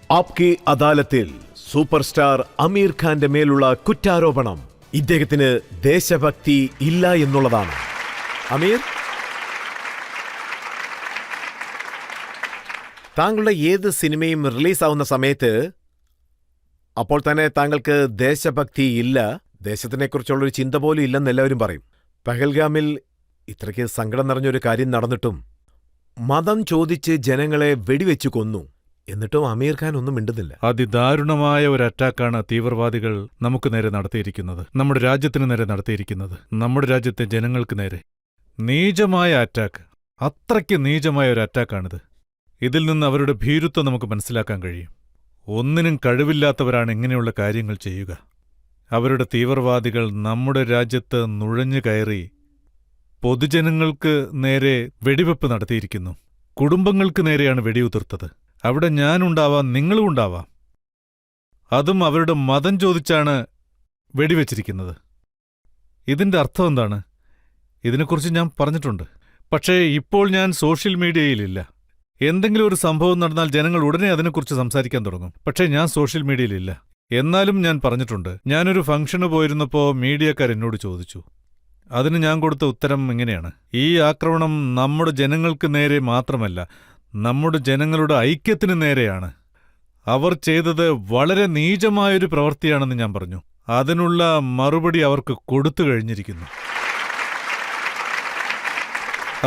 ആപ്കി അദാലത്തിൽ super star അമീർ ഖാന്റെ മേലുള്ള കുറ്റാരോപണം ഇദ്ദേഹത്തിന് ദേശഭക്തി ഇല്ല എന്നുള്ളതാണ്. അമീർ, താങ്കളുടെ ഏത് സിനിമയും റിലീസാവുന്ന സമയത്ത് അപ്പോൾ തന്നെ താങ്കൾക്ക് ദേശഭക്തി ഇല്ല, ദേശത്തിനെക്കുറിച്ചുള്ളൊരു ചിന്ത പോലും ഇല്ലെന്ന് എല്ലാവരും പറയും. പഹൽഗാമിൽ ഇത്രയ്ക്ക് സങ്കടം നിറഞ്ഞൊരു കാര്യം നടന്നിട്ടും മതം ചോദിച്ച് ജനങ്ങളെ വെടിവെച്ചു കൊന്നു. എന്നിട്ടും അമീർ ഖാൻ ഒന്നും മിണ്ടുന്നില്ല. അതിദാരുണമായ ഒരു അറ്റാക്കാണ് തീവ്രവാദികൾ നമുക്ക് നേരെ നടത്തിയിരിക്കുന്നത്, നമ്മുടെ രാജ്യത്തിന് നേരെ നടത്തിയിരിക്കുന്നത്, നമ്മുടെ രാജ്യത്തെ ജനങ്ങൾക്ക് നേരെ. നീചമായ അറ്റാക്ക്, അത്രയ്ക്ക് നീചമായ ഒരു അറ്റാക്കാണിത്. ഇതിൽ നിന്ന് അവരുടെ ഭീരുത്വം നമുക്ക് മനസ്സിലാക്കാൻ കഴിയും. ഒന്നിനും കഴിവില്ലാത്തവരാണ് ഇങ്ങനെയുള്ള കാര്യങ്ങൾ ചെയ്യുക. അവരുടെ തീവ്രവാദികൾ നമ്മുടെ രാജ്യത്ത് നുഴഞ്ഞു കയറി പൊതുജനങ്ങൾക്ക് നേരെ വെടിവെപ്പ് നടത്തിയിരിക്കുന്നു. കുടുംബങ്ങൾക്ക് നേരെയാണ് വെടിയുതിർത്തത്. അവിടെ ഞാനുണ്ടാവാം, നിങ്ങളും ഉണ്ടാവാം. അതും അവരുടെ മതം ചോദിച്ചാണ് വെടിവെച്ചിരിക്കുന്നത്. ഇതിന്റെ അർത്ഥം എന്താണ്? ഇതിനെക്കുറിച്ച് ഞാൻ പറഞ്ഞിട്ടുണ്ട്. പക്ഷേ ഇപ്പോൾ ഞാൻ സോഷ്യൽ മീഡിയയിലില്ല. എന്തെങ്കിലും ഒരു സംഭവം നടന്നാൽ ജനങ്ങൾ ഉടനെ അതിനെക്കുറിച്ച് സംസാരിക്കാൻ തുടങ്ങും. പക്ഷേ ഞാൻ സോഷ്യൽ മീഡിയയിലില്ല. എന്നാലും ഞാൻ പറഞ്ഞിട്ടുണ്ട്. ഞാനൊരു ഫംഗ്ഷന് പോയിരുന്നപ്പോൾ മീഡിയക്കാർ എന്നോട് ചോദിച്ചു. അതിന് ഞാൻ കൊടുത്ത ഉത്തരം ഇങ്ങനെയാണ്: ഈ ആക്രമണം നമ്മുടെ ജനങ്ങൾക്ക് നേരെ മാത്രമല്ല, നമ്മുടെ ജനങ്ങളുടെ ഐക്യത്തിന് നേരെയാണ്. അവർ ചെയ്തത് വളരെ നീചമായൊരു പ്രവൃത്തിയാണെന്ന് ഞാൻ പറഞ്ഞു. അതിനുള്ള മറുപടി അവർക്ക് കൊടുത്തു കഴിഞ്ഞിരിക്കുന്നു.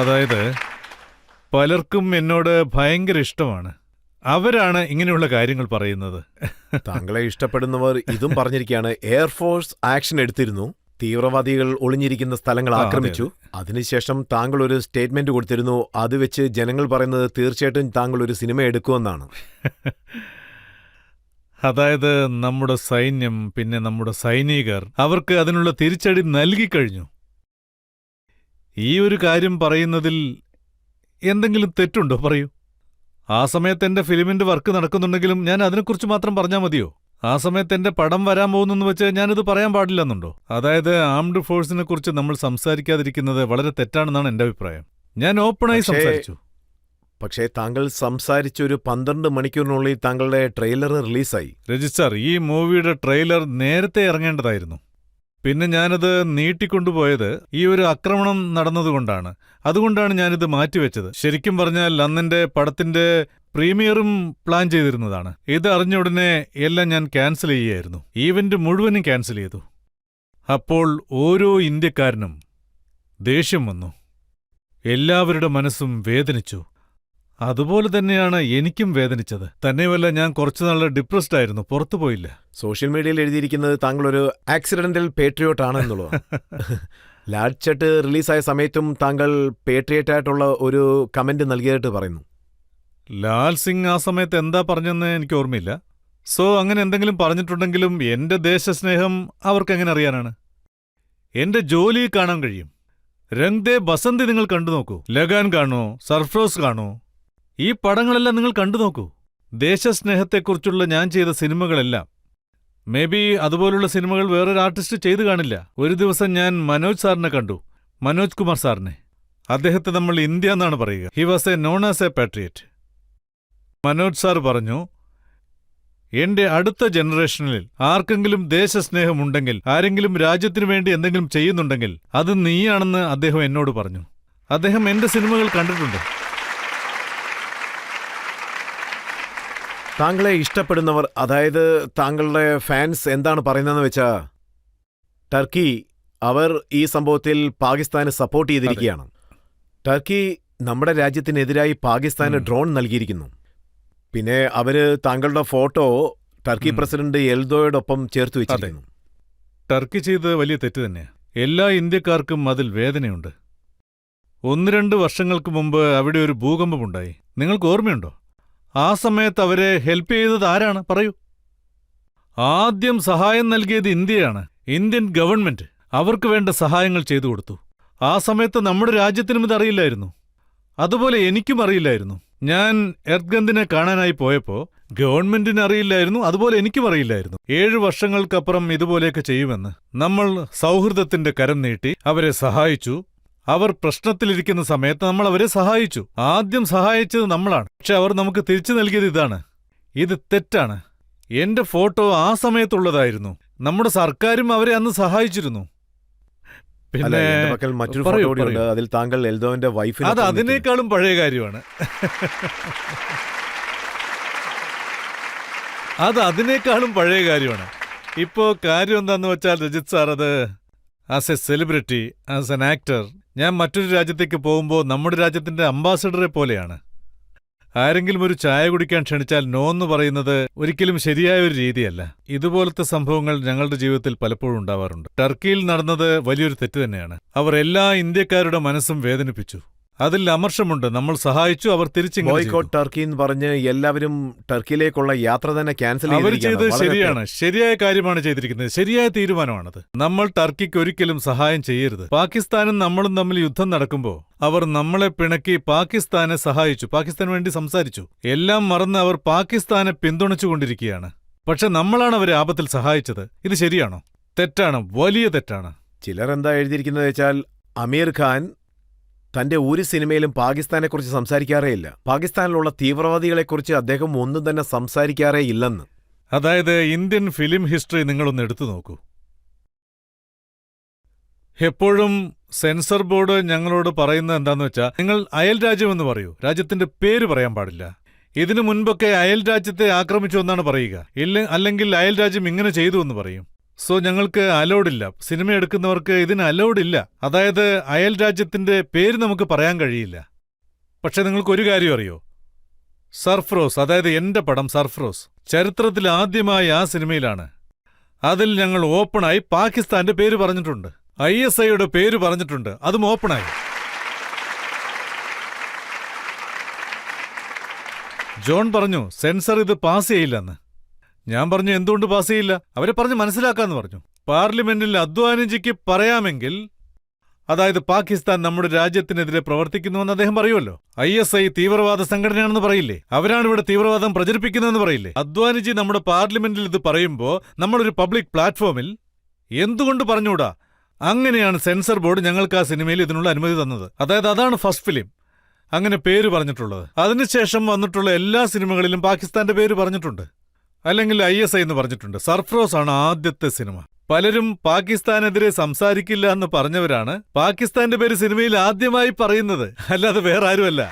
അതായത് പലർക്കും എന്നോട് ഭയങ്കര ഇഷ്ടമാണ്. അവരാണ് ഇങ്ങനെയുള്ള കാര്യങ്ങൾ പറയുന്നത്. താങ്കളെ ഇഷ്ടപ്പെടുന്നവർ ഇതും പറഞ്ഞിരിക്കുകയാണ്. എയർഫോഴ്സ് ആക്ഷൻ എടുത്തിരുന്നു, തീവ്രവാദികൾ ഒളിഞ്ഞിരിക്കുന്ന സ്ഥലങ്ങൾ ആക്രമിച്ചു. അതിനുശേഷം താങ്കൾ ഒരു സ്റ്റേറ്റ്മെന്റ് കൊടുത്തിരുന്നു. അത് വെച്ച് ജനങ്ങൾ പറയുന്നത് തീർച്ചയായിട്ടും താങ്കൾ ഒരു സിനിമ എടുക്കുമെന്നാണ്. അതായത് നമ്മുടെ സൈന്യം, പിന്നെ നമ്മുടെ സൈനികർ, അവർക്ക് അതിനുള്ള തിരിച്ചടി നൽകിക്കഴിഞ്ഞു. ഈ ഒരു കാര്യം പറയുന്നതിൽ എന്തെങ്കിലും തെറ്റുണ്ടോ? പറയൂ. ആ സമയത്ത് എന്റെ ഫിലിമിന്റെ വർക്ക് നടക്കുന്നുണ്ടെങ്കിലും ഞാൻ അതിനെക്കുറിച്ച് മാത്രം പറഞ്ഞാൽ മതിയോ? ആ സമയത്ത് എന്റെ പടം വരാൻ പോകുന്നെന്ന് വെച്ച് ഞാനിത് പറയാൻ പാടില്ലെന്നുണ്ടോ? അതായത് ആംഡ് ഫോഴ്സിനെ കുറിച്ച് നമ്മൾ സംസാരിക്കാതിരിക്കുന്നത് വളരെ തെറ്റാണെന്നാണ് എന്റെ അഭിപ്രായം. ഞാൻ ഓപ്പണായി സംസാരിച്ചു. പക്ഷേ താങ്കൾ സംസാരിച്ച ഒരു 12 മണിക്കൂറിനുള്ളിൽ താങ്കളുടെ ട്രെയിലർ റിലീസായി. രജിസ്റ്റർ, ഈ മൂവിയുടെ ട്രെയിലർ നേരത്തെ ഇറങ്ങേണ്ടതായിരുന്നു. പിന്നെ ഞാനത് നീട്ടിക്കൊണ്ടുപോയത് ഈ ഒരു ആക്രമണം നടന്നതുകൊണ്ടാണ്. അതുകൊണ്ടാണ് ഞാനിത് മാറ്റിവെച്ചത്. ശരിക്കും പറഞ്ഞാൽ അന്നെന്റെ പടത്തിന്റെ പ്രീമിയറും പ്ലാൻ ചെയ്തിരുന്നതാണ്. ഇത് അറിഞ്ഞ ഉടനെ എല്ലാം ഞാൻ ക്യാൻസൽ ചെയ്യുകയായിരുന്നു. ഈവന്റ് മുഴുവനും ക്യാൻസൽ ചെയ്തു. അപ്പോൾ ഓരോ ഇന്ത്യക്കാരനും ദേഷ്യം വന്നു. എല്ലാവരുടെ മനസ്സും വേദനിച്ചു. അതുപോലെ തന്നെയാണ് എനിക്കും വേദനിച്ചത്. തന്നെയുമല്ല, ഞാൻ കുറച്ചുനാൾ ഡിപ്രസ്ഡ് ആയിരുന്നു, പുറത്തുപോയില്ല. സോഷ്യൽ മീഡിയയിൽ എഴുതിയിരിക്കുന്നത് താങ്കളൊരു ആക്സിഡന്റൽ പേട്രിയോട്ട് ആണെന്നുള്ളതാണ്. ലാൽ ചട്ട് റിലീസായ സമയത്തും താങ്കൾ പേട്രിയറ്റായിട്ടുള്ള ഒരു കമന്റ് നൽകിയതായിട്ട് പറയുന്നു. ലാൽ സിംഗ് ആ സമയത്ത് എന്താ പറഞ്ഞെന്ന് എനിക്ക് ഓർമ്മയില്ല. സോ അങ്ങനെ എന്തെങ്കിലും പറഞ്ഞിട്ടുണ്ടെങ്കിലും എന്റെ ദേശസ്നേഹം അവർക്കെങ്ങനെ അറിയാനാണ്? എന്റെ ജോലി കാണാൻ കഴിയും. രംഗ് ദേ ബസന്തി നിങ്ങൾ കണ്ടു നോക്കൂ. ലഗാൻ കാണൂ, സർഫ്രോസ് കാണൂ. ഈ പടങ്ങളെല്ലാം നിങ്ങൾ കണ്ടു നോക്കൂ. ദേശസ്നേഹത്തെക്കുറിച്ചുള്ള ഞാൻ ചെയ്ത സിനിമകളെല്ലാം. മേ ബി അതുപോലുള്ള സിനിമകൾ വേറൊരു ആർട്ടിസ്റ്റ് ചെയ്തു കാണില്ല. ഒരു ദിവസം ഞാൻ മനോജ് സാറിനെ കണ്ടു, മനോജ് കുമാർ സാറിനെ. അദ്ദേഹത്തെ നമ്മൾ ഇന്ത്യ എന്നാണ് പറയുക. He was A known as A patriot. Manoj sir പറഞ്ഞു, എന്റെ അടുത്ത ജനറേഷനിൽ ആർക്കെങ്കിലും ദേശസ്നേഹമുണ്ടെങ്കിൽ, ആരെങ്കിലും രാജ്യത്തിനു വേണ്ടി എന്തെങ്കിലും ചെയ്യുന്നുണ്ടെങ്കിൽ അത് നീയാണെന്ന് അദ്ദേഹം എന്നോട് പറഞ്ഞു. അദ്ദേഹം എന്റെ സിനിമകൾ കണ്ടിട്ടുണ്ട്. താങ്കളെ ഇഷ്ടപ്പെടുന്നവർ, അതായത് താങ്കളുടെ ഫാൻസ് എന്താണ് പറയുന്നതെന്ന് വെച്ചാ, ടർക്കി അവർ ഈ സംഭവത്തിൽ പാകിസ്ഥാന് സപ്പോർട്ട് ചെയ്തിരിക്കുകയാണ്. ടർക്കി നമ്മുടെ രാജ്യത്തിനെതിരായി പാകിസ്ഥാന് ഡ്രോൺ നൽകിയിരിക്കുന്നു. പിന്നെ അവര് താങ്കളുടെ ഫോട്ടോ ടർക്കി പ്രസിഡന്റ് എൽദോയോടൊപ്പം ചേർത്ത് വെച്ചിരിക്കുന്നു. ടർക്കി ചെയ്തത് വലിയ തെറ്റ് തന്നെയാണ്. എല്ലാ ഇന്ത്യക്കാർക്കും അതിൽ വേദനയുണ്ട്. 1-2 വർഷങ്ങൾക്ക് മുമ്പ് അവിടെ ഒരു ഭൂകമ്പമുണ്ടായി. നിങ്ങൾക്ക് ഓർമ്മയുണ്ടോ? ആ സമയത്ത് അവരെ ഹെൽപ്പ് ചെയ്തത് ആരാണ്? പറയൂ. ആദ്യം സഹായം നൽകിയത് ഇന്ത്യയാണ്. ഇന്ത്യൻ ഗവൺമെന്റ് അവർക്ക് വേണ്ട സഹായങ്ങൾ ചെയ്തു കൊടുത്തു. ആ സമയത്ത് നമ്മുടെ രാജ്യത്തിനും ഇതറിയില്ലായിരുന്നു. അതുപോലെ എനിക്കും അറിയില്ലായിരുന്നു. ഞാൻ എർത്ഗന്ദിനെ കാണാനായി പോയപ്പോൾ ഗവൺമെന്റിന് അറിയില്ലായിരുന്നു, അതുപോലെ എനിക്കും അറിയില്ലായിരുന്നു. 7 വർഷങ്ങൾക്കപ്പുറം ഇതുപോലെയൊക്കെ ചെയ്യുമെന്ന്. നമ്മൾ സൗഹൃദത്തിന്റെ കരം നീട്ടി അവരെ സഹായിച്ചു. അവർ പ്രശ്നത്തിലിരിക്കുന്ന സമയത്ത് നമ്മൾ അവരെ സഹായിച്ചു. ആദ്യം സഹായിച്ചത് നമ്മളാണ്. പക്ഷെ അവർ നമുക്ക് തിരിച്ചു നൽകിയത് ഇതാണ്: ഇത് തെറ്റാണ്. എന്റെ ഫോട്ടോ ആ സമയത്തുള്ളതായിരുന്നു. നമ്മുടെ സർക്കാരും അവരെ അന്ന് സഹായിച്ചിരുന്നു. അല്ല, പിന്നെ എന്റെ പക്കൽ മറ്റൊരു പറയൂ, ഫോട്ടോ കൂടിയുണ്ട്. പറയൂ. അതിൽ താങ്കൾ എൽദോവിന്റെ അത് വൈഫിനെ അതിനേക്കാളും പഴയ കാര്യമാണ്. അത് അതിനേക്കാളും പഴയ കാര്യമാണ്. ഇപ്പോ കാര്യം എന്താന്ന് വെച്ചാൽ രജിത് സാർ, അത് as A celebrity, as an actor, ഞാൻ മറ്റൊരു രാജ്യത്തേക്ക് പോകുമ്പോൾ നമ്മുടെ രാജ്യത്തിന്റെ അംബാസഡറെ പോലെയാണ്. ആരെങ്കിലും ഒരു ചായ കുടിക്കാൻ ക്ഷണിച്ചാൽ നോ എന്ന് പറയുന്നത് ഒരിക്കലും ശരിയായ ഒരു രീതിയല്ല. ഇതുപോലത്തെ സംഭവങ്ങൾ ഞങ്ങളുടെ ജീവിതത്തിൽ പലപ്പോഴും ഉണ്ടാവാറുണ്ട്. ടർക്കിയിൽ നടന്നത് വലിയൊരു തെറ്റ് തന്നെയാണ്. അവർ എല്ലാ ഇന്ത്യക്കാരുടെ മനസ്സും വേദനിപ്പിച്ചു. അതിൽ അമർഷമുണ്ട്. നമ്മൾ സഹായിച്ചു, അവർ തിരിച്ചിങ്ങനെ ചെയ്തു. ബോയ്കോട്ട് ടർക്കി എന്ന് പറഞ്ഞ് എല്ലാവരും ടർക്കിയിലേക്കുള്ള യാത്ര തന്നെ ക്യാൻസൽ അവർ ചെയ്തത് ചെയ്തിരിക്കുകയാണ്. ശരിയാണ്. ശരിയായ കാര്യമാണ് ചെയ്തിരിക്കുന്നത്. ശരിയായ തീരുമാനമാണത്. നമ്മൾ ടർക്കിക്ക് ഒരിക്കലും സഹായം ചെയ്യരുത്. പാകിസ്ഥാനും നമ്മളും തമ്മിൽ യുദ്ധം നടക്കുമ്പോൾ അവർ നമ്മളെ പിണക്കി പാകിസ്ഥാനെ സഹായിച്ചു, പാകിസ്ഥാന് വേണ്ടി സംസാരിച്ചു. എല്ലാം മറന്ന് അവർ പാകിസ്ഥാനെ പിന്തുണച്ചുകൊണ്ടിരിക്കുകയാണ്. പക്ഷെ നമ്മളാണ് അവരെ ആപത്തിൽ സഹായിച്ചത്. ഇത് ശരിയാണോ? തെറ്റാണ്, വലിയ തെറ്റാണ്. ചിലർ എന്താ എഴുതിയിരിക്കുന്നത് വെച്ചാൽ അമീർ ഖാൻ തന്റെ ഒരു സിനിമയിലും പാകിസ്ഥാനെക്കുറിച്ച് സംസാരിക്കാറേ ഇല്ല. പാകിസ്ഥാനിലുള്ള തീവ്രവാദികളെക്കുറിച്ച് അദ്ദേഹം ഒന്നും തന്നെ സംസാരിക്കാറേ ഇല്ലെന്ന്. അതായത് ഇന്ത്യൻ ഫിലിം ഹിസ്റ്ററി നിങ്ങളൊന്ന് എടുത്തു നോക്കൂ. എപ്പോഴും സെൻസർ ബോർഡ് ഞങ്ങളോട് പറയുന്നത് എന്താന്ന് വെച്ചാൽ, നിങ്ങൾ അയൽ രാജ്യമെന്ന് പറയൂ, രാജ്യത്തിന്റെ പേര് പറയാൻ പാടില്ല. ഇതിനു മുൻപൊക്കെ അയൽ രാജ്യത്തെ ആക്രമിച്ചു എന്നാണ് പറയുക, അല്ലെങ്കിൽ അയൽ രാജ്യം ഇങ്ങനെ ചെയ്തു എന്ന് പറയും. സോ ഞങ്ങൾക്ക് അലൗഡില്ല. സിനിമ എടുക്കുന്നവർക്ക് ഇതിന് അലൗഡില്ല. അതായത് അയൽ രാജ്യത്തിന്റെ പേര് നമുക്ക് പറയാൻ കഴിയില്ല. പക്ഷെ നിങ്ങൾക്കൊരു കാര്യം അറിയോ? സർഫ്രോസ്, അതായത് എന്റെ പടം സർഫ്രോസ്, ചരിത്രത്തിൽ ആദ്യമായി ആ സിനിമയിലാണ്. അതിൽ ഞങ്ങൾ ഓപ്പണായി പാകിസ്ഥാന്റെ പേര് പറഞ്ഞിട്ടുണ്ട്, ISIയുടെ പേര് പറഞ്ഞിട്ടുണ്ട്, അതും ഓപ്പണായി. ജോൺ പറഞ്ഞു സെൻസർ ഇത് പാസ് ചെയ്യില്ലെന്ന്. ഞാൻ പറഞ്ഞു എന്തുകൊണ്ട് പാസ് ചെയ്യില്ല? അവരെ പറഞ്ഞ് മനസ്സിലാക്കാന്ന് പറഞ്ഞു. പാർലമെന്റിൽ അദ്വാനിജിക്ക് പറയാമെങ്കിൽ, അതായത് പാകിസ്ഥാൻ നമ്മുടെ രാജ്യത്തിനെതിരെ പ്രവർത്തിക്കുന്നുവെന്ന് അദ്ദേഹം പറയുമല്ലോ. ISI തീവ്രവാദ സംഘടനയാണെന്ന് പറയില്ലേ? അവരാണ് ഇവിടെ തീവ്രവാദം പ്രചരിപ്പിക്കുന്നതെന്ന് പറയില്ലേ? അദ്വാനിജി നമ്മുടെ പാർലമെന്റിൽ ഇത് പറയുമ്പോൾ നമ്മളൊരു പബ്ലിക് പ്ലാറ്റ്ഫോമിൽ എന്തുകൊണ്ട് പറഞ്ഞുകൂടാ? അങ്ങനെയാണ് സെൻസർ ബോർഡ് ഞങ്ങൾക്ക് ആ സിനിമയിൽ ഇതിനുള്ള അനുമതി തന്നത്. അതായത് അതാണ് ഫസ്റ്റ് ഫിലിം അങ്ങനെ പേര് പറഞ്ഞിട്ടുള്ളത്. അതിനുശേഷം വന്നിട്ടുള്ള എല്ലാ സിനിമകളിലും പാകിസ്ഥാന്റെ പേര് പറഞ്ഞിട്ടുണ്ട്, അല്ലെങ്കിൽ ISI എന്ന് പറഞ്ഞിട്ടുണ്ട്. സർഫ്രോസ് ആണ് ആദ്യത്തെ സിനിമ. പലരും പാകിസ്ഥാനെതിരെ സംസാരിക്കില്ല എന്ന് പറഞ്ഞവരാണ് പാകിസ്ഥാന്റെ പേര് സിനിമയിൽ ആദ്യമായി പറയുന്നത്, അല്ലാതെ വേറെ ആരുമല്ല.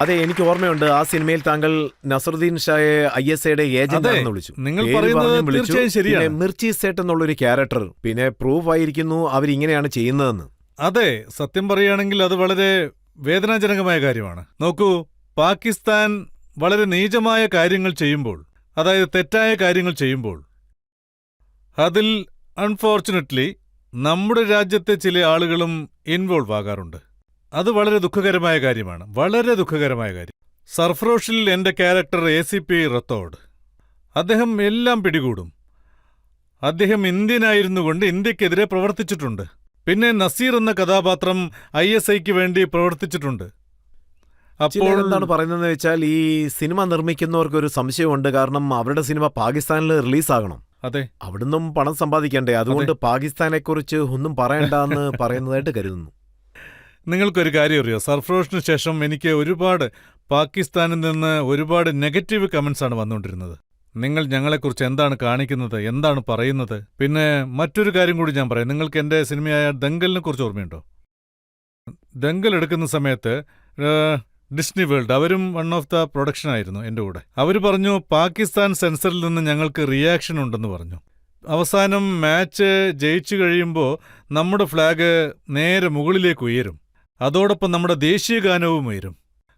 അതെ, എനിക്ക് ഓർമ്മയുണ്ട്. ആ സിനിമയിൽ താങ്കൾ നസറുദ്ദീൻ ഷായെ ISIയുടെ ഏജന്റ് ആണെന്ന് വിളിച്ചു. നിങ്ങൾ പേര് പറയുന്നത് പറഞ്ഞും വിളിച്ചു. തീർച്ചയായും ശരിയാണ്. പിന്നെ മിർച്ചി സേട്ട് എന്നുള്ളൊരു ക്യാരക്ടർ, പിന്നെ പ്രൂഫ് ആയിരിക്കുന്നു അവരിങ്ങനെയാണ് ചെയ്യുന്നതെന്ന്. അതെ, സത്യം പറയുകയാണെങ്കിൽ അത് വളരെ വേദനാജനകമായ കാര്യമാണ്. നോക്കൂ, പാകിസ്ഥാൻ വളരെ നീചമായ കാര്യങ്ങൾ ചെയ്യുമ്പോൾ, അതായത് തെറ്റായ കാര്യങ്ങൾ ചെയ്യുമ്പോൾ, അതിൽ അൺഫോർച്ചുനേറ്റ്ലി നമ്മുടെ രാജ്യത്തെ ചില ആളുകളും ഇൻവോൾവ് ആകാറുണ്ട്. അത് വളരെ ദുഃഖകരമായ കാര്യമാണ്, വളരെ ദുഃഖകരമായ കാര്യം. സർഫ്രോഷിൽ എന്റെ ക്യാരക്ടർ ACP റത്തോഡ്, അദ്ദേഹം എല്ലാം പിടികൂടും. അദ്ദേഹം ഇന്ത്യനായിരുന്നുകൊണ്ട് ഇന്ത്യക്കെതിരെ പ്രവർത്തിച്ചിട്ടുണ്ട്. പിന്നെ നസീർ എന്ന കഥാപാത്രം ISIക്ക് വേണ്ടി പ്രവർത്തിച്ചിട്ടുണ്ട്. അപ്പോൾ എന്താണ് പറയുന്നതെന്ന് വെച്ചാൽ, ഈ സിനിമ നിർമ്മിക്കുന്നവർക്ക് ഒരു സംശയമുണ്ട്. കാരണം അവരുടെ സിനിമ പാകിസ്ഥാനിൽ റിലീസാകണം. അതെ, അവിടുന്നും പണം സമ്പാദിക്കണ്ടേ? അതുകൊണ്ട് പാകിസ്ഥാനെക്കുറിച്ച് ഒന്നും പറയണ്ടെന്ന് പറയുന്നതായിട്ട് കരുതുന്നു. നിങ്ങൾക്കൊരു കാര്യം അറിയോ? സർഫ്രോഷിന് ശേഷം എനിക്ക് ഒരുപാട് പാകിസ്ഥാനിൽ നിന്ന് ഒരുപാട് നെഗറ്റീവ് കമന്റ്സ് ആണ് വന്നുകൊണ്ടിരുന്നത്. നിങ്ങൾ ഞങ്ങളെക്കുറിച്ച് എന്താണ് കാണിക്കുന്നത്, എന്താണ് പറയുന്നത്? പിന്നെ മറ്റൊരു കാര്യം കൂടി ഞാൻ പറയാം. നിങ്ങൾക്ക് എൻ്റെ സിനിമയായ ദംഗലിനെ കുറിച്ച് ഓർമ്മയുണ്ടോ? ദംഗൽ എടുക്കുന്ന സമയത്ത് ഡിസ്നി വേൾഡ്, അവരും വൺ ഓഫ് ദ പ്രൊഡക്ഷൻ ആയിരുന്നു എൻ്റെ കൂടെ. അവർ പറഞ്ഞു പാകിസ്ഥാൻ സെൻസറിൽ നിന്ന് ഞങ്ങൾക്ക് റിയാക്ഷൻ ഉണ്ടെന്ന് പറഞ്ഞു. അവസാനം മാച്ച് ജയിച്ചു കഴിയുമ്പോൾ നമ്മുടെ ഫ്ലാഗ് നേരെ മുകളിലേക്ക് ഉയരും, അതോടൊപ്പം നമ്മുടെ ദേശീയ ഗാനവും ഉയരും.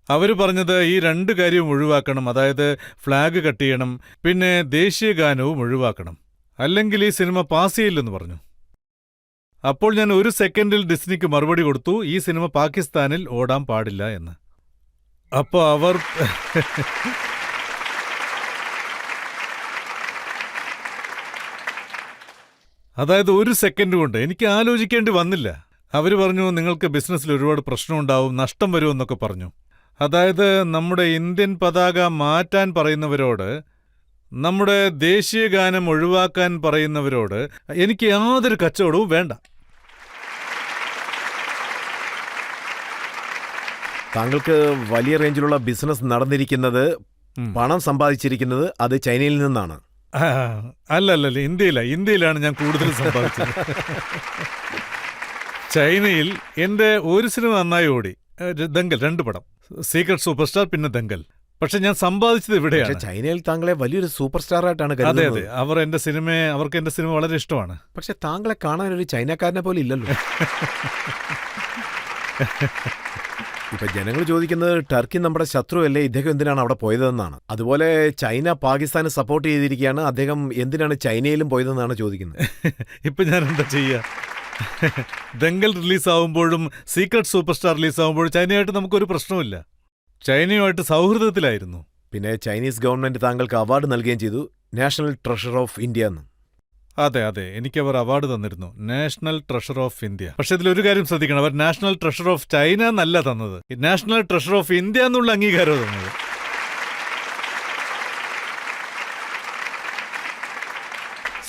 അവർ പറഞ്ഞത് ഈ രണ്ട് കാര്യവും ഒഴിവാക്കണം, അതായത് ഫ്ലാഗ് കട്ട് ചെയ്യണം, പിന്നെ ദേശീയ ഗാനവും ഒഴിവാക്കണം, അല്ലെങ്കിൽ ഈ സിനിമ പാസ് ചെയ്യില്ലെന്ന് പറഞ്ഞു. അപ്പോൾ ഞാൻ ഒരു സെക്കൻഡിൽ ഡിസ്നിക്ക് മറുപടി കൊടുത്തു, ഈ സിനിമ പാകിസ്ഥാനിൽ ഓടാൻ പാടില്ല എന്ന്. അപ്പോൾ അവർ അതായത് ഒരു സെക്കൻഡ് കൊണ്ട് എനിക്ക് ആലോചിക്കേണ്ടി വന്നില്ല. അവർ പറഞ്ഞു നിങ്ങൾക്ക് ബിസിനസ്സിൽ ഒരുപാട് പ്രശ്നമുണ്ടാവും, നഷ്ടം വരുമെന്നൊക്കെ പറഞ്ഞു. അതായത് നമ്മുടെ ഇന്ത്യൻ പതാക മാറ്റാൻ പറയുന്നവരോട്, നമ്മുടെ ദേശീയ ഗാനം ഒഴിവാക്കാൻ പറയുന്നവരോട് എനിക്ക് യാതൊരു കച്ചവടവും വേണ്ട. താങ്കൾക്ക് വലിയ റേഞ്ചിലുള്ള ബിസിനസ് നടന്നിരിക്കുന്നത്, പണം സമ്പാദിച്ചിരിക്കുന്നത് അത് ചൈനയിൽ നിന്നാണ്. അല്ലല്ല, ഇന്ത്യയിലാണ് ഞാൻ കൂടുതൽ സമ്പാദിച്ചത്. ചൈനയിൽ എൻ്റെ ഒരു സിനിമ നന്നായി ഓടി, ദങ്കൽ, 2 പടം, സീക്രട്ട് സൂപ്പർ സ്റ്റാർ, പിന്നെ ദങ്കൽ. പക്ഷെ ഞാൻ സമ്പാദിച്ചത് ഇവിടെയാണ്. ചൈനയിൽ താങ്കളെ വലിയൊരു സൂപ്പർ സ്റ്റാർ ആയിട്ടാണ് അതെ കരുതുന്നത്. അതെ, അവർക്ക് എന്റെ സിനിമ വളരെ ഇഷ്ടമാണ്. പക്ഷെ താങ്കളെ കാണാൻ ഒരു ചൈനക്കാരനെ പോലെ ഇല്ലല്ലോ. ഇപ്പൊ ജനങ്ങൾ ചോദിക്കുന്നത് ടർക്കി നമ്മുടെ ശത്രുവല്ലേ, ഇദ്ദേഹം എന്തിനാണ് അവിടെ പോയതെന്നാണ്. അതുപോലെ ചൈന പാകിസ്ഥാന് സപ്പോർട്ട് ചെയ്തിരിക്കുകയാണ്, അദ്ദേഹം എന്തിനാണ് ചൈനയിലും പോയതെന്നാണ് ചോദിക്കുന്നത്. ഇപ്പൊ ഞാൻ എന്താ ചെയ്യാ? ദങ്കൽ റിലീസാവുമ്പോഴും സീക്രട്ട് സൂപ്പർ സ്റ്റാർ റിലീസാവുമ്പോഴും ചൈനയായിട്ട് നമുക്കൊരു പ്രശ്നമില്ല. ചൈനയുമായിട്ട് സൗഹൃദത്തിലായിരുന്നു. പിന്നെ ചൈനീസ് ഗവൺമെന്റ് താങ്കൾക്ക് അവാർഡ് നൽകുകയും ചെയ്തു, നാഷണൽ ട്രഷർ ഓഫ് ഇന്ത്യ എന്ന്. അതെ അതെ, എനിക്ക് അവർ അവാർഡ് തന്നിരുന്നു, നാഷണൽ ട്രഷർ ഓഫ് ഇന്ത്യ. പക്ഷെ ഇതിലൊരു കാര്യം ശ്രദ്ധിക്കണം, അവർ നാഷണൽ ട്രഷർ ഓഫ് ചൈന എന്നല്ല തന്നത്, നാഷണൽ ട്രഷർ ഓഫ് ഇന്ത്യ എന്നുള്ള അംഗീകാരം തന്നത്.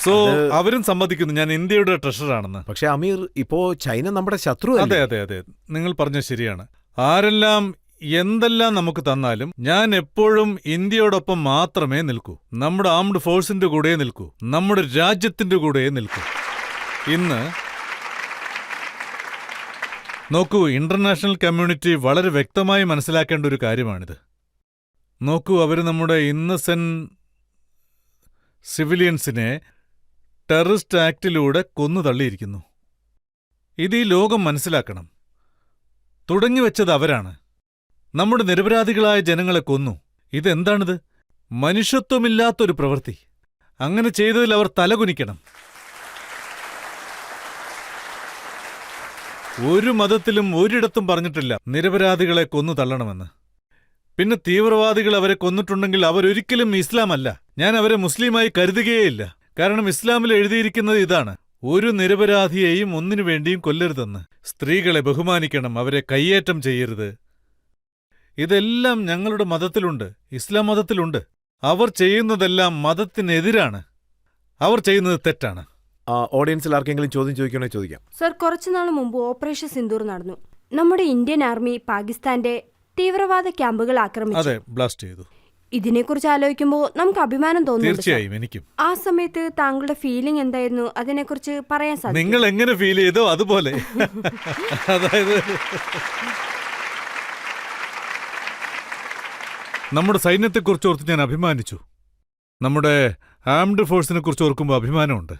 സോ അവരും സമ്മതിക്കുന്നു ഞാൻ ഇന്ത്യയുടെ ട്രഷറാണെന്ന്. പക്ഷെ അമീർ, ഇപ്പോ ചൈന നമ്മുടെ ശത്രു. അതെ അതെ അതെ, നിങ്ങൾ പറഞ്ഞത് ശരിയാണ്. ആരെല്ലാം എന്തെല്ലാം നമുക്ക് തന്നാലും ഞാൻ എപ്പോഴും ഇന്ത്യയോടൊപ്പം മാത്രമേ നിൽക്കൂ. നമ്മുടെ ആംഡ് ഫോഴ്സിന്റെ കൂടെ നിൽക്കൂ, നമ്മുടെ രാജ്യത്തിന്റെ കൂടെ നിൽക്കൂ. ഇന്ന് നോക്കൂ, ഇന്റർനാഷണൽ കമ്മ്യൂണിറ്റി വളരെ വ്യക്തമായി മനസ്സിലാക്കേണ്ട ഒരു കാര്യമാണിത്. നോക്കൂ, അവർ നമ്മുടെ ഇന്നസെന്റ് സിവിലിയൻസിനെ ടെററിസ്റ്റ് ആക്ടിലൂടെ കൊന്നു തള്ളിയിരിക്കുന്നു. ഇത് ഈ ലോകം മനസ്സിലാക്കണം. തുടങ്ങിവെച്ചത് അവരാണ്. നമ്മുടെ നിരപരാധികളായ ജനങ്ങളെ കൊന്നു. ഇതെന്താണിത്? മനുഷ്യത്വമില്ലാത്തൊരു പ്രവൃത്തി. അങ്ങനെ ചെയ്തതിൽ അവർ തലകുനിക്കണം. ഒരു മതത്തിലും ഒരിടത്തും പറഞ്ഞിട്ടില്ല നിരപരാധികളെ കൊന്നു തള്ളണമെന്ന്. പിന്നെ തീവ്രവാദികൾ അവരെ കൊന്നിട്ടുണ്ടെങ്കിൽ അവരൊരിക്കലും ഇസ്ലാം അല്ല. ഞാൻ അവരെ മുസ്ലിമായി കരുതുകയേയില്ല. കാരണം ഇസ്ലാമിൽ എഴുതിയിരിക്കുന്നത് ഇതാണ്: ഒരു നിരപരാധിയെയും ഒന്നിനു വേണ്ടിയും കൊല്ലരുതെന്ന്. സ്ത്രീകളെ ബഹുമാനിക്കണം, അവരെ കയ്യേറ്റം ചെയ്യരുത്. ഇതെല്ലാം ഞങ്ങളുടെ മതത്തിലുണ്ട്, ഇസ്ലാം മതത്തിലുണ്ട്. അവർ ചെയ്യുന്നതെല്ലാം മതത്തിനെതിരാണ്. അവർ ചെയ്യുന്നത് തെറ്റാണ്. ഓഡിയൻസിൽ ആർക്കെങ്കിലും ചോദ്യം ചോദിക്കണോ? ചോദിക്കാം. സർ, കുറച്ചുനാൾ മുമ്പ് ഓപ്പറേഷൻ സിന്ദൂർ നടന്നു. നമ്മുടെ ഇന്ത്യൻ ആർമി പാകിസ്ഥാന്റെ തീവ്രവാദ ക്യാമ്പുകൾ ആക്രമിച്ചു. അതെ, ബ്ലാസ്റ്റ് ചെയ്തു. ഇതിനെക്കുറിച്ച് ആലോചിക്കുമ്പോൾ നമുക്ക് അഭിമാനം തോന്നുന്നു. തീർച്ചയായും എനിക്കും. ആ സമയത്ത് താങ്കളുടെ ഫീലിംഗ് എന്തായിരുന്നു? അതിനെക്കുറിച്ച് പറയാൻ സാധിക്കും? നിങ്ങൾ എങ്ങനെ ഫീൽ ചെയ്തോ അതുപോലെ. അതായത് നമ്മുടെ സൈന്യത്തെക്കുറിച്ച് ഓർത്ത് ഞാൻ അഭിമാനിച്ചു. നമ്മുടെ ആംഡ് ഫോഴ്സിനെ കുറിച്ച് ഓർക്കുമ്പോൾ അഭിമാനമുണ്ട്.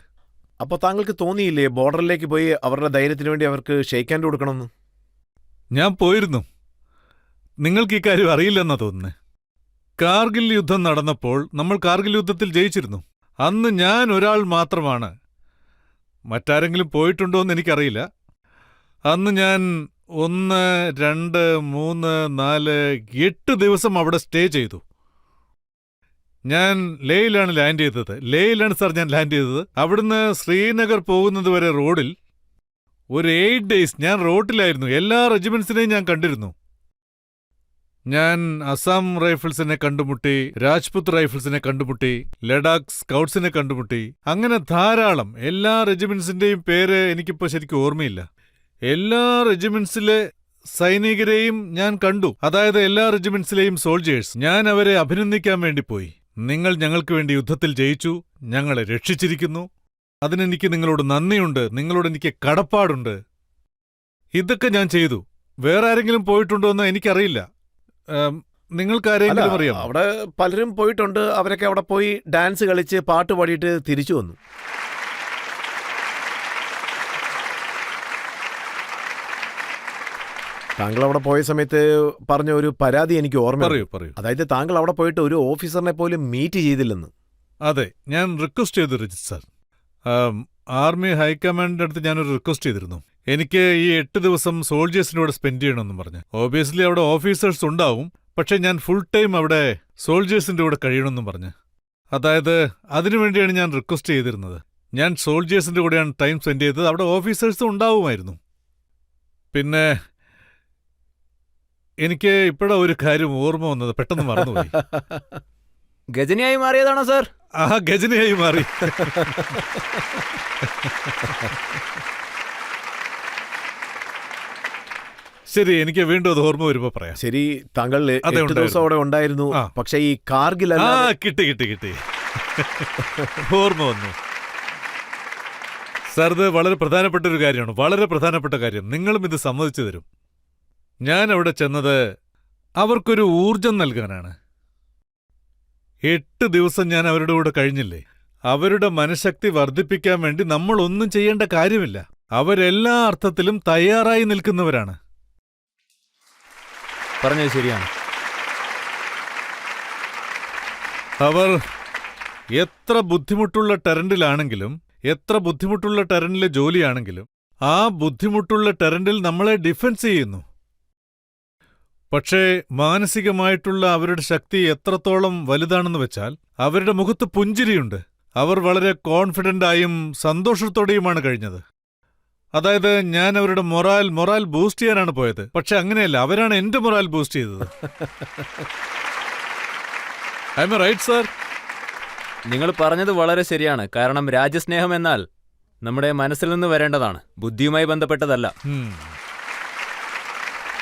അപ്പോൾ താങ്കൾക്ക് തോന്നിയില്ലേ ബോർഡറിലേക്ക് പോയി അവരുടെ ധൈര്യത്തിന് വേണ്ടി അവർക്ക് ഷെയ്ക്ക് ഹാൻഡ് കൊടുക്കണമെന്ന്? ഞാൻ പോയിരുന്നു. നിങ്ങൾക്ക് ഈ കാര്യം അറിയില്ലെന്നാ തോന്നുന്നേ. കാർഗിൽ യുദ്ധം നടന്നപ്പോൾ നമ്മൾ കാർഗിൽ യുദ്ധത്തിൽ ജയിച്ചിരുന്നു. അന്ന് ഞാൻ ഒരാൾ മാത്രമാണ്. മറ്റാരെങ്കിലും പോയിട്ടുണ്ടോയെന്ന് എനിക്കറിയില്ല. അന്ന് ഞാൻ 1, 2, 3, 4, 8 ദിവസം അവിടെ സ്റ്റേ ചെയ്തു. ഞാൻ ലേയിലാണ് ലാൻഡ് ചെയ്തത്. ലേയിലാണ് സാർ ഞാൻ ലാൻഡ് ചെയ്തത്. അവിടുന്ന് ശ്രീനഗർ പോകുന്നത് വരെ റോഡിൽ ഒരു 8 ഡേയ്സ് ഞാൻ റോഡിലായിരുന്നു. എല്ലാ റെജിമെന്റ്സിനെയും ഞാൻ കണ്ടിരുന്നു. ഞാൻ അസം റൈഫിൾസിനെ കണ്ടുമുട്ടി, രാജ്പുത് റൈഫിൾസിനെ കണ്ടുമുട്ടി, ലഡാക്ക് സ്കൗട്ട്സിനെ കണ്ടുമുട്ടി. അങ്ങനെ ധാരാളം. എല്ലാ റെജിമെന്റ്സിന്റെയും പേര് എനിക്കിപ്പോൾ ശരിക്കും ഓർമ്മയില്ല. എല്ലാ റെജിമെന്റ്സിലെ സൈനികരെയും ഞാൻ കണ്ടു. അതായത് എല്ലാ റെജിമെന്റ്സിലെയും സോൾജേഴ്സ്. ഞാൻ അവരെ അഭിനന്ദിക്കാൻ വേണ്ടി പോയി. നിങ്ങൾ ഞങ്ങൾക്ക് വേണ്ടി യുദ്ധത്തിൽ ജയിച്ചു, ഞങ്ങളെ രക്ഷിച്ചിരിക്കുന്നു. അതിനെനിക്ക് നിങ്ങളോട് നന്ദിയുണ്ട്, നിങ്ങളോട് എനിക്ക് കടപ്പാടുണ്ട്. ഇതൊക്കെ ഞാൻ ചെയ്തു. വേറെ ആരെങ്കിലും പോയിട്ടുണ്ടോ എന്ന് എനിക്കറിയില്ല. നിങ്ങൾക്കാരെങ്കിലും അറിയാം? അവിടെ പലരും പോയിട്ടുണ്ട്. അവരൊക്കെ അവിടെ പോയി ഡാൻസ് കളിച്ച് പാട്ട് പാടിയിട്ട് തിരിച്ചു വന്നു. താങ്കൾ അവിടെ പോയ സമയത്ത് പറഞ്ഞ ഒരു പരാതി എനിക്ക് ഓർമ്മ. പറയൂ. അതായത് താങ്കൾ അവിടെ പോയിട്ട് ഒരു ഓഫീസറിനെ പോലും മീറ്റ് ചെയ്തില്ലെന്ന്. അതെ, ഞാൻ റിക്വസ്റ്റ് ചെയ്തു രജിത് സാർ. ആർമി ഹൈക്കമാൻഡിന്റെ അടുത്ത് ഞാനൊരു റിക്വസ്റ്റ് ചെയ്തിരുന്നു. എനിക്ക് ഈ 8 ദിവസം സോൾജേഴ്സിന്റെ കൂടെ സ്പെൻഡ് ചെയ്യണമെന്നും പറഞ്ഞ്. ഓബിയസ്ലി അവിടെ ഓഫീസേഴ്സ് ഉണ്ടാവും, പക്ഷെ ഞാൻ ഫുൾ ടൈം അവിടെ സോൾജേഴ്സിന്റെ കൂടെ കഴിയണമെന്നും പറഞ്ഞ്. അതായത് അതിനുവേണ്ടിയാണ് ഞാൻ റിക്വസ്റ്റ് ചെയ്തിരുന്നത്. ഞാൻ സോൾജേഴ്സിന്റെ കൂടെയാണ് ടൈം സ്പെൻഡ് ചെയ്തത്. അവിടെ ഓഫീസേഴ്സും ഉണ്ടാവുമായിരുന്നു. പിന്നെ എനിക്ക് ഇപ്പോഴാ ഒരു കാര്യം ഓർമ്മ വന്നത്, പെട്ടെന്ന് മറന്നുപോയി. ഗജനിയായി മാറിയതാണോ സാർ? ആ, ഗജനിയായി മാറി. ശരി, എനിക്ക് വീണ്ടും അത് ഓർമ്മ വരുമ്പോ പറയാം. ശരി, താങ്കൾ അതെ, 8 ദിവസം ഉണ്ടായിരുന്നു. അവിടെ ഉണ്ടായിരുന്നു. ആ. പക്ഷെ ഈ കാർഗിൽ ആ, അല്ലാതെ- കിട്ടി. ഓർമ്മ വന്നു. സാർ, ഇത് വളരെ പ്രധാനപ്പെട്ട ഒരു കാര്യമാണ്, വളരെ പ്രധാനപ്പെട്ട കാര്യം. നിങ്ങളും ഇത് സമ്മതിച്ചു തരും. ഞാൻ അവിടെ ചെന്നത് അവർക്കൊരു ഊർജം നൽകാനാണ്. 8 ദിവസം ഞാൻ അവരുടെ കൂടെ കഴിഞ്ഞില്ലേ? അവരുടെ മനഃശക്തി വർദ്ധിപ്പിക്കാൻ വേണ്ടി നമ്മൾ ഒന്നും ചെയ്യേണ്ട കാര്യമില്ല. അവരെല്ലാ അർത്ഥത്തിലും തയ്യാറായി നിൽക്കുന്നവരാണ്. പറഞ്ഞത് ശരിയാണ്. അവർ എത്ര ബുദ്ധിമുട്ടുള്ള ടെറന്റിലാണെങ്കിലും, എത്ര ബുദ്ധിമുട്ടുള്ള ടെറന്റിലെ ജോലിയാണെങ്കിലും, ആ ബുദ്ധിമുട്ടുള്ള ടെറന്റിൽ നമ്മളെ ഡിഫെൻസ് ചെയ്യുന്നു. പക്ഷേ മാനസികമായിട്ടുള്ള അവരുടെ ശക്തി എത്രത്തോളം വലുതാണെന്ന് വെച്ചാൽ അവരുടെ മുഖത്ത് പുഞ്ചിരിയുണ്ട്. അവർ വളരെ കോൺഫിഡന്റായും സന്തോഷത്തോടെയുമാണ് കഴിഞ്ഞത്. അതായത് ഞാൻ അവരുടെ മൊറാൽ ബൂസ്റ്റ് ചെയ്യാനാണ് പോയത്. പക്ഷെ അങ്ങനെയല്ല, അവരാണ് എന്റെ മൊറാൽ ബൂസ്റ്റ് ചെയ്തത്. I am right sir? നിങ്ങൾ പറഞ്ഞത് വളരെ ശരിയാണ്. കാരണം രാജ്യസ്നേഹം എന്നാൽ നമ്മുടെ മനസ്സിൽ നിന്ന് വരേണ്ടതാണ്, ബുദ്ധിയുമായി ബന്ധപ്പെട്ടതല്ല.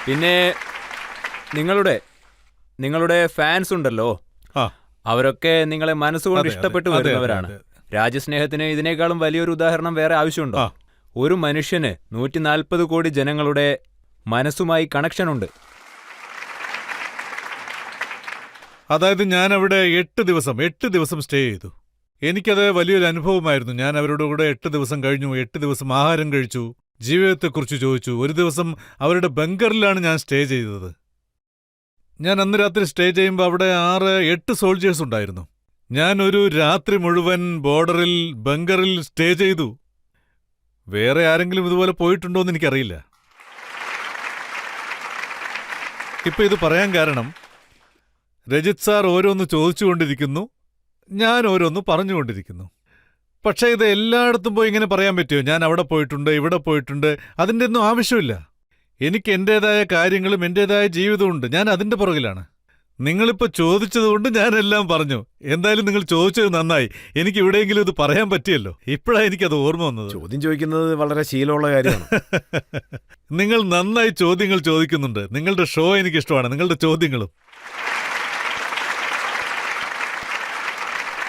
പിന്നെ നിങ്ങളുടെ ഫാൻസ് ഉണ്ടല്ലോ, ആ. അവരൊക്കെ നിങ്ങളെ മനസ്സുകൊണ്ട് അതെ, ഇഷ്ടപ്പെട്ടു അതെ, വരുന്നവരാണ്. അതെ. രാജ്യസ്നേഹത്തിന് ഇതിനേക്കാളും വലിയൊരു ഉദാഹരണം വേറെ ആവശ്യമുണ്ടോ? ആ. ഒരു മനുഷ്യന് 140 കോടി ജനങ്ങളുടെ മനസ്സുമായി കണക്ഷനുണ്ട്. അതായത് ഞാൻ അവിടെ 8 ദിവസം സ്റ്റേ ചെയ്തു. എനിക്കത് വലിയൊരു അനുഭവമായിരുന്നു. ഞാൻ അവരുടെ കൂടെ 8 ദിവസം കഴിഞ്ഞു. 8 ദിവസം ആഹാരം കഴിച്ചു, ജീവിതത്തെക്കുറിച്ച് ചോദിച്ചു. ഒരു ദിവസം അവരുടെ ബങ്കറിലാണ് ഞാൻ സ്റ്റേ ചെയ്തത്. ഞാൻ അന്ന് രാത്രി സ്റ്റേ ചെയ്യുമ്പോൾ അവിടെ 6-8 സോൾജേഴ്സ് ഉണ്ടായിരുന്നു. ഞാൻ ഒരു രാത്രി മുഴുവൻ ബോർഡറിൽ ബങ്കറിൽ സ്റ്റേ ചെയ്തു. വേറെ ആരെങ്കിലും ഇതുപോലെ പോയിട്ടുണ്ടോയെന്ന് എനിക്കറിയില്ല. ഇപ്പൊ ഇത് പറയാൻ കാരണം, രജിത് സാർ ഓരോന്ന് ചോദിച്ചുകൊണ്ടിരിക്കുന്നു, ഞാൻ ഓരോന്ന് പറഞ്ഞുകൊണ്ടിരിക്കുന്നു. പക്ഷേ ഇത് എല്ലായിടത്തും പോയി ഇങ്ങനെ പറയാൻ പറ്റുമോ? ഞാൻ അവിടെ പോയിട്ടുണ്ട്, ഇവിടെ പോയിട്ടുണ്ട്. അതിൻ്റെ ഒന്നും ആവശ്യമില്ല. എനിക്ക് എന്റേതായ കാര്യങ്ങളും എന്റേതായ ജീവിതമുണ്ട്. ഞാൻ അതിന്റെ പുറകിലാണ്. നിങ്ങളിപ്പോൾ ചോദിച്ചതുകൊണ്ട് ഞാനെല്ലാം പറഞ്ഞു. എന്തായാലും നിങ്ങൾ ചോദിച്ചത് നന്നായി. എനിക്ക് എവിടെയെങ്കിലും ഇത് പറയാൻ പറ്റിയല്ലോ. ഇപ്പോഴാണ് എനിക്കത് ഓർമ്മ വന്നത്. ചോദ്യം ചോദിക്കുന്നത് വളരെ ശീലമുള്ള കാര്യമാണ്. നിങ്ങൾ നന്നായി ചോദ്യങ്ങൾ ചോദിക്കുന്നുണ്ട്. നിങ്ങളുടെ ഷോ എനിക്കിഷ്ടമാണ്, നിങ്ങളുടെ ചോദ്യങ്ങളും.